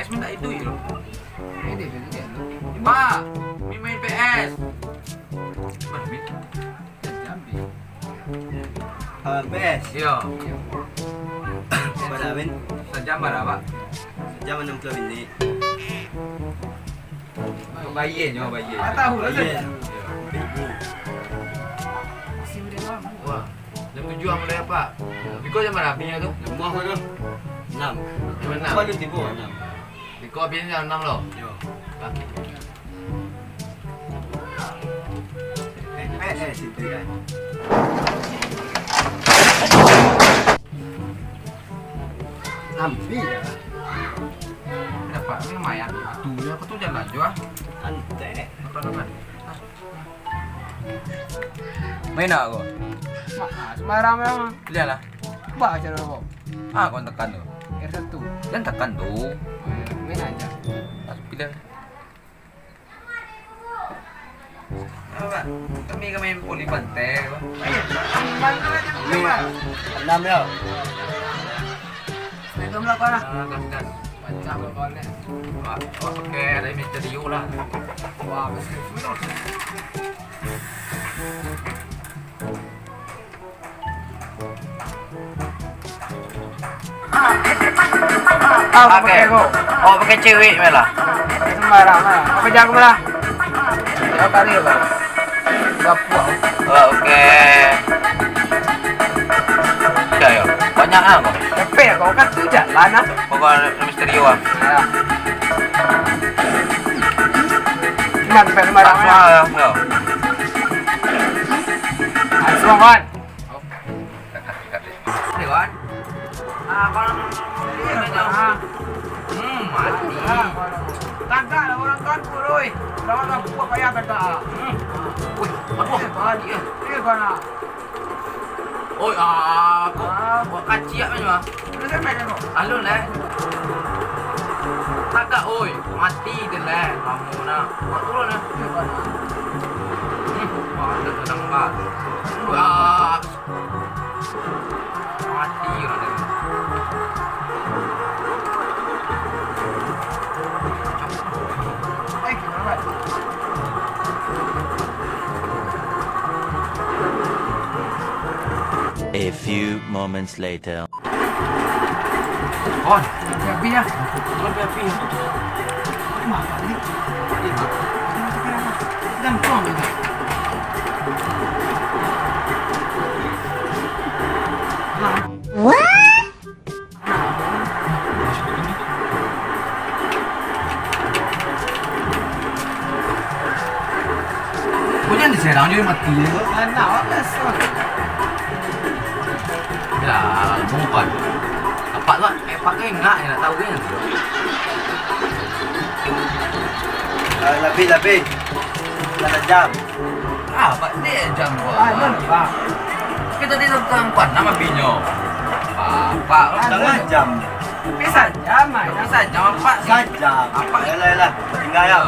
minta itu ya. Ini dia lu. Pak, main PS. Mana Min? Jambi. PS. Iya. Pada Min, Sejam berapa? jam 60 ini. Bayi nyo, bayi. Ah, tahu lah Iya. saja. Ibu. Masih udah lama. Wah, jam 7 mulai Pak. Biko jam berapa nya tuh? Lemah mana? 6. Jam 6. Apa lu tipu? 6. Biko biasanya jam 6 loh. Yo. Kaki. PS itu kan. Ambil ya. Kenapa? Ini lumayan. Dunia aku tuh jalan aja. Ante. Apa? Main aku. Sembarang memang. Lihat lah. Baca dulu. Ah, kau tekan tuh. R1. Dan tekan tuh. Main aja. Langsung pilih. Apa? Kami main poli pantai. Mana aja Ini 6 ya. Itu melakukan lah. Gas. Baca pokoknya. Wah, pakai ada misterius lah. Wah, betul. Pakai oh pakai cewek malah. Sembarang lah. Apa jago lah? Ya kali ya, Pak. Bapak. Oh, oke. Ya ya. Banyak ah kok. Tapi ya kau kan tuh jalan ah. Pokoknya misterius ah. Ya. Cuma sampai sembarang Langsung lah. ah. Ya. Langsung kan. Dewan. Ah, kalau Ah. mati. Tangga lah orang kan kuroi. Lawan aku buat kayak kata. Wih, aduh. Iya. Ini kan. Oh, aku buat kacik macam. Ini saya pegang kok. Alun lah. Takak, oi, mati dia lah. Kamu nak, buat turun lah. Ini kan. Wah, ada sedang bat. Wah, mati orang ni. Gimana? A few moments later. Kon, Ya biar. lebih api. Mana ni? Dan kau ni. Kau jangan diserang je mati. Mana awak so? Ya, bukan. Apa tu? Pakai enggak ya nak tahu kan? Lebih. 8 jam. Ah, pak dia jam Ah, buat. Pak. Kita di tempat nama binyo. Pak, Setengah jam. Bisa jam mai. bisa jam pak sih. Sajam. Apa? Yalah. Tinggal ya.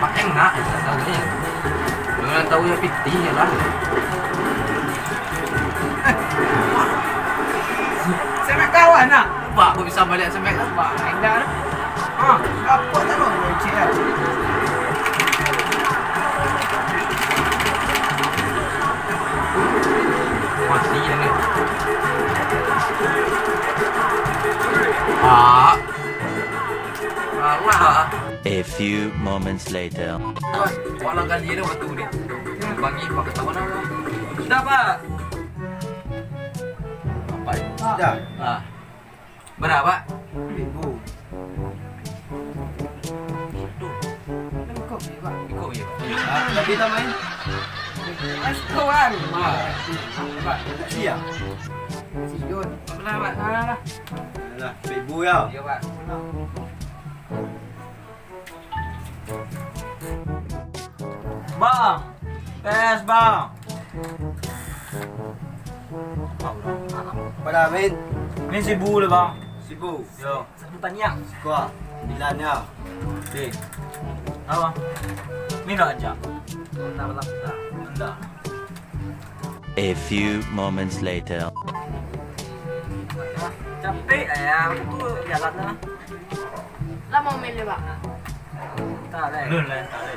Pakai enggak? Tahu ni. Jangan tahu ya piti ya lah. Saya kawan nak. Pak, aku bisa balik semek lah. Pak, enggak. Ah, apa tak lo cik? Mati dah ni. Ah. Allah. A few moments later. Walau kan dia dah waktu ni. Bagi pak ketahuan lah. Sudah pak. Apa ini? Sudah. Ah. Berapa? Ibu. Kau ni Pak. Ikut je. Lebih tak main? Mas kawan. Pak. Siap. Si Jun. Berapa pak? Alah. Yalah. Ibu ya. Ya pak. Bang, tes bang. Pada Amin. Ni sibu le bang. Sibuk. Yo, satu tanyang. Kuah. Bilanya. Deh. Apa? Ni nak ajak. Tak berlaku tak. Enggak. A few moments later. Capek ya, aku tuh jalan lah. Lah mau main deh, Bang. Tak ada. Belum lah, tak ada.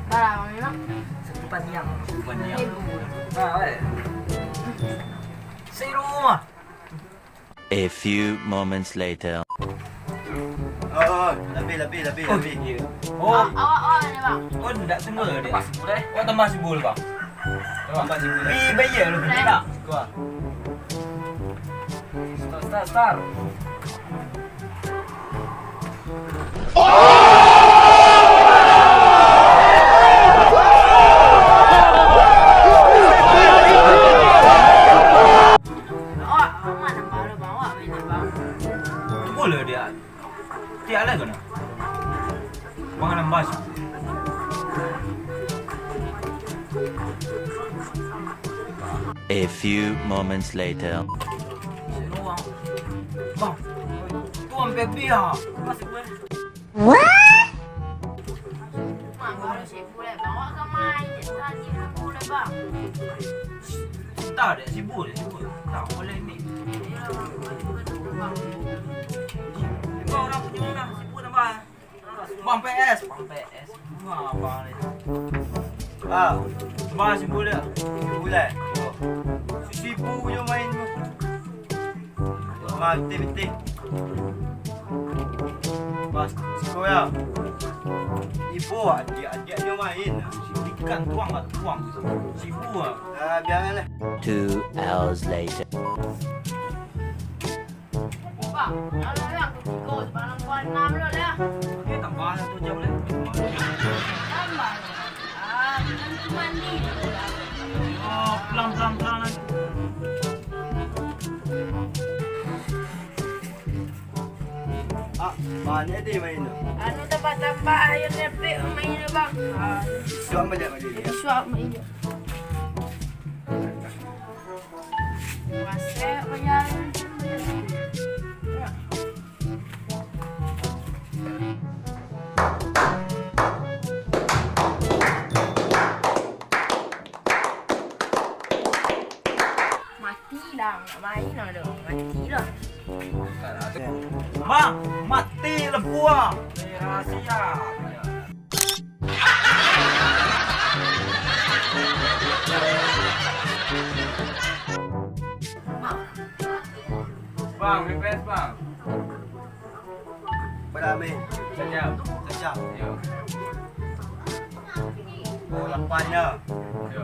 Barang mau main, Bang. Satu panjang. Ibu. Si rumah. A few moments later. Oh, lebih. Oh, Awak ni, Bang. oh tak tunggu dia. Tambah boleh. Oh tambah si bul bang. Tambah si bul. Bayar lu tak? Gua. Start. Awak mana baru, Bang? Awak main deh, Bang. Tunggu lah dia. Tiada lagi na. Bang nambah si. A few moments later. Si ruang. Bang. Tuan baby ah. Masih boleh. Mak baru si boleh, Bang. Awak kan main je tadi dah boleh, Bang. Tak ada si bul. Tak boleh ni. Ya, betul, Bang. Kau orang punya mana? Si bul nambah. Bang PS. Wah, bang ni. Ah, Bang si bul dia. bulan. Si Sibu je main tu. Betul. Bas, sekolah. Ibu adik-adiknya main. Ikan tuang lah, tuang. Si bul ah. Biarlah. 2 hours later. Bang, kalau yang ketiga sepanjang bulan 6 dulu lah. Okey, tambah satu jam lagi. Tambah. Nanti mandi dulu lah. Oh, pelan lagi. Ah, banyak dia main tu. Anu tambah air lebih main ni, Bang. Suap banyak dia. Suap main je. Masih banyak. Matilah, nak main lah dah. Matilah. Bang, mati lah buah. Rahasia. Bang, request bang. Berapa? Sejam. Sejam. Yo. Oh, 8 ya. Yo.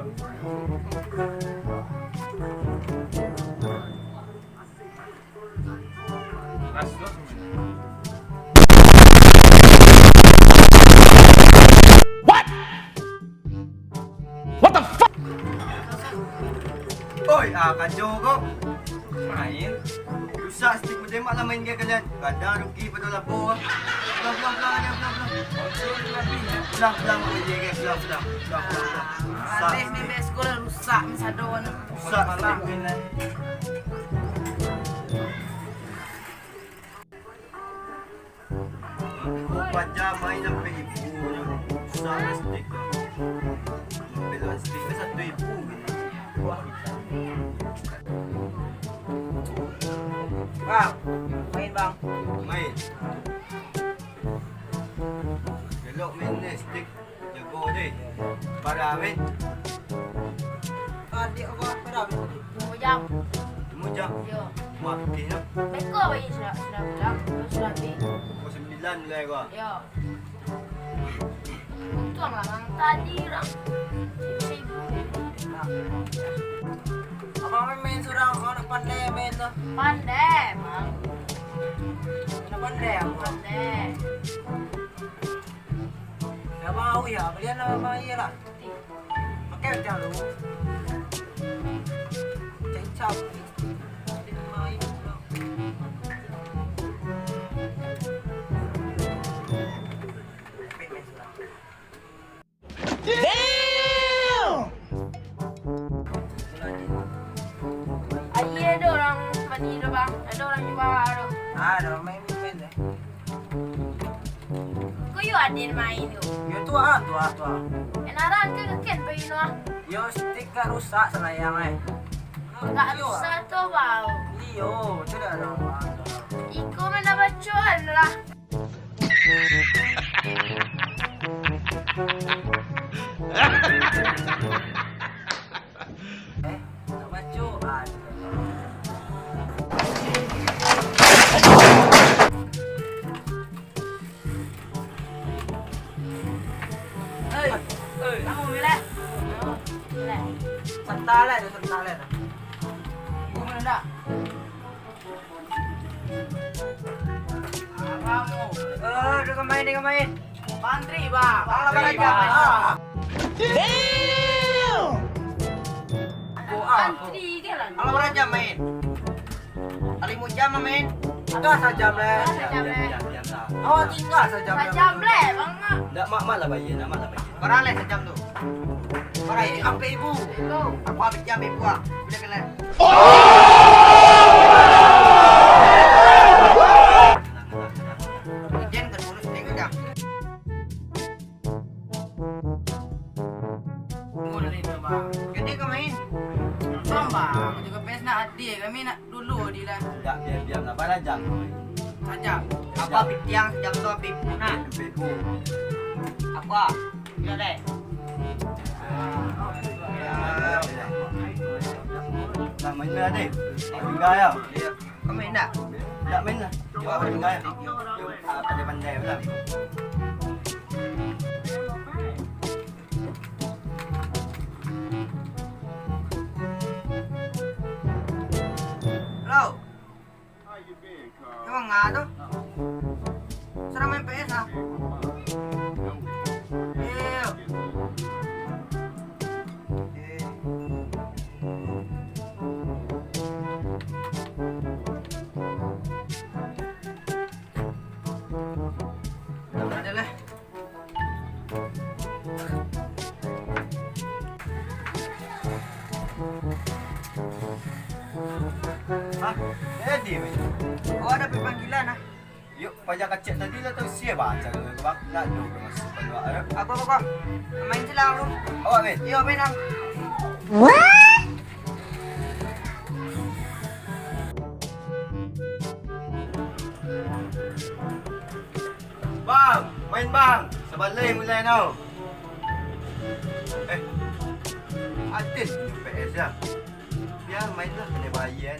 Ras lo semua. Oi, kacau kau. Main. Rusak stick menembak lah main game kalian. Kadang rugi pada lapor. Pelan aja. Pelan main game. Pelan. Habis bebek sekolah rusak misalnya. Rusak stick main. Empat jam main sampai ibu. Rusak stick. Belok stick ni 1,000. Bang, main bang. Main. Belok main ni stick. Jago deh. Parah main. Adik apa? Berapa? 2 jam. Mujang. Ya. Makin lah. Beko bagi sudah pulang. Sudah habis. Pukul 9 mulai gua. Ya. Tuang lah bang tadi orang. Ibu. Abang main surang, kau nak pandai main tu. Pandai, Bang. Nak pandai aku. Pandai. Ya mau ya, kalian nak main lah. Pakai macam lu. Cencap. Main. Ayah ada orang mandi tu bang. Ada orang jumpa tu. Ada main deh. Kau you ada din main tu. Yo tua. Enaran ke keken pe ino. Yo stick gak rusak selayang Enggak usah tu bau. Iyo, tidak ada. Iko mendapat cuan lah. Dapat cuan. Kamu milih? Sentalet. Kamu enggak? Kamu. Dia main. Pantri, Bang. Kalau aja main. Santri dia lah. Kalau aja main. Alimu jam main. Enggak saja, Bre. Sajam le. Diam lah. Oh, tinggal saja. Sajam le, Bang. Nggak mak lah bayi, nak mak lah bayi. Orang le sejam tu. Orang ini apa ibu? Go. Aku habis jam ibu ah. Udah kena. Ijen ke dulu sedikit dah. Mulai itu bang. Jadi kau main? Bang, aku juga pes nak adik. Kami nak dulu di lah. Nggak, diam lah. Pada jam. Saja. Aku habis tiang sejam tu habis punah. Pepu. Apa? Bila deh. Nak main lah deh. Tinggal ya. Kau main tak? Tak main lah. Jom apa tinggal ya. Pandai-pandai pula. Halo. Emang nggak tuh? Serang main PS ah? Iya. Ada lah. Hah? Jadi main. Oh ada panggilan ah. Yuk, pajak kecil tadi lah tu siapa baca dengan kebak. Nak dulu ke masuk pada Arab. Apa? Main silang lu. Awak main. Iya main ah. Bang, main bang. Sebalik mulai now. Adil PS lah. Biar main lah kena bayar.